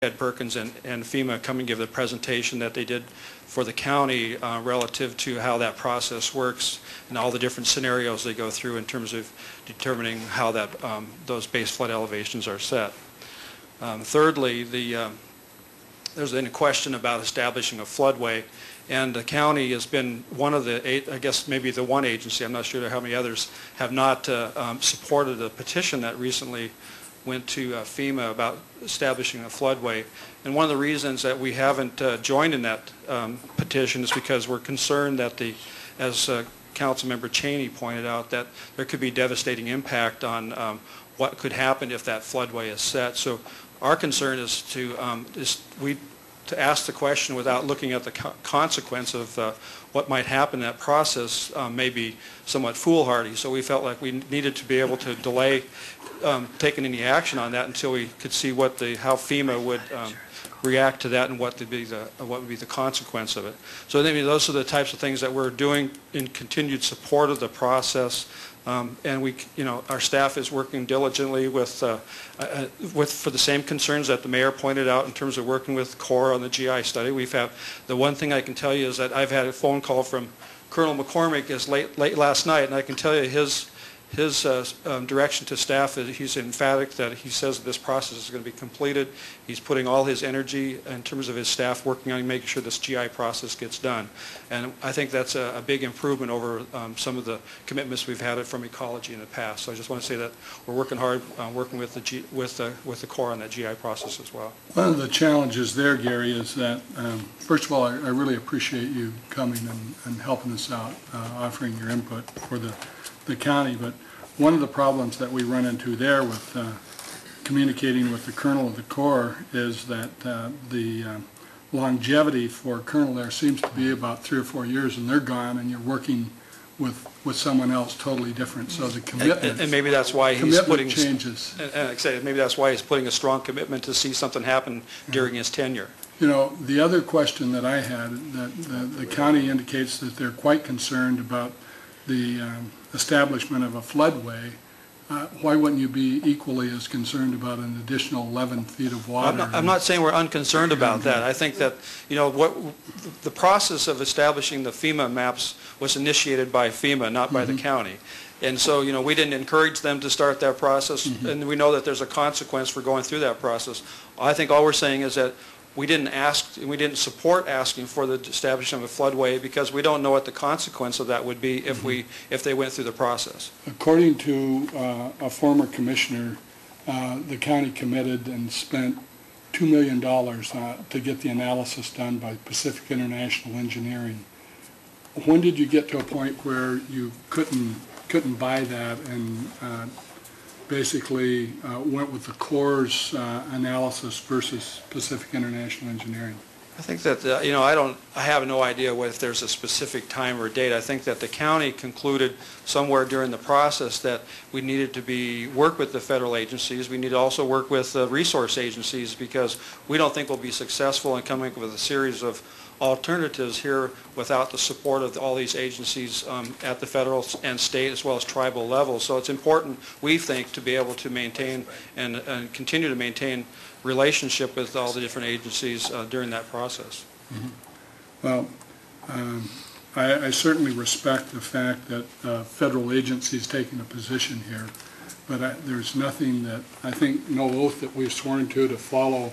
Ed Perkins and FEMA come and give the presentation that they did for the county relative to how that process works and all the different scenarios they go through in terms of determining how that those base flood elevations are set. Thirdly, there's been a question about establishing a floodway, and the county has been one of the, I guess maybe the one agency, I'm not sure how many others, have not supported a petition that recently went to FEMA about establishing a floodway. And one of the reasons that we haven't joined in that petition is because we're concerned that as Councilmember Cheney pointed out, that there could be devastating impact on what could happen if that floodway is set. So our concern is to ask the question without looking at the consequence of what might happen in that process may be somewhat foolhardy. So we felt like we needed to be able to delay taking any action on that until we could see how FEMA would react to that and what would be the consequence of it. So I mean, those are the types of things that we're doing in continued support of the process. And our staff is working diligently for the same concerns that the mayor pointed out in terms of working with CORE on the GI study. The one thing I can tell you is that I've had a phone call from Colonel McCormick late last night, and I can tell you his direction to staff is he's emphatic that he says that this process is going to be completed. He's putting all his energy in terms of his staff working on making sure this GI process gets done. And I think that's a big improvement over some of the commitments we've had from ecology in the past. So I just want to say that we're working hard working with the Corps on that GI process as well. One of the challenges there, Gary, is that first of all, I really appreciate you coming and helping us out, offering your input for the county. But one of the problems that we run into there with communicating with the Colonel of the Corps is that the longevity for a Colonel there seems to be about 3 or 4 years, and they're gone, and you're working with someone else totally different. So the commitment and maybe that's why he's putting changes. And like I say, maybe that's why he's putting a strong commitment to see something happen during his tenure. You know, the other question that I had, that the county indicates that they're quite concerned about the establishment of a floodway. Why wouldn't you be equally as concerned about an additional 11 feet of water? I'm not saying we're unconcerned about that. I think that, the process of establishing the FEMA maps was initiated by FEMA, not by the county. And so, we didn't encourage them to start that process, and we know that there's a consequence for going through that process. I think all we're saying is that we didn't support asking for the establishment of a floodway because we don't know what the consequence of that would be if they went through the process. According to a former commissioner, the county committed and spent $2 million to get the analysis done by Pacific International Engineering. When did you get to a point where you couldn't buy that and basically went with the Corps' analysis versus Pacific International Engineering? I think that, I have no idea if there's a specific time or date. I think that the county concluded somewhere during the process that we needed to work with the federal agencies. We need to also work with the resource agencies because we don't think we'll be successful in coming up with a series of alternatives here without the support of all these agencies at the federal and state as well as tribal levels. So it's important, we think, to be able to maintain and continue to maintain relationship with all the different agencies during that process. Well, I certainly respect the fact that federal agencies taking a position here, but there's nothing that, I think, no oath that we've sworn to follow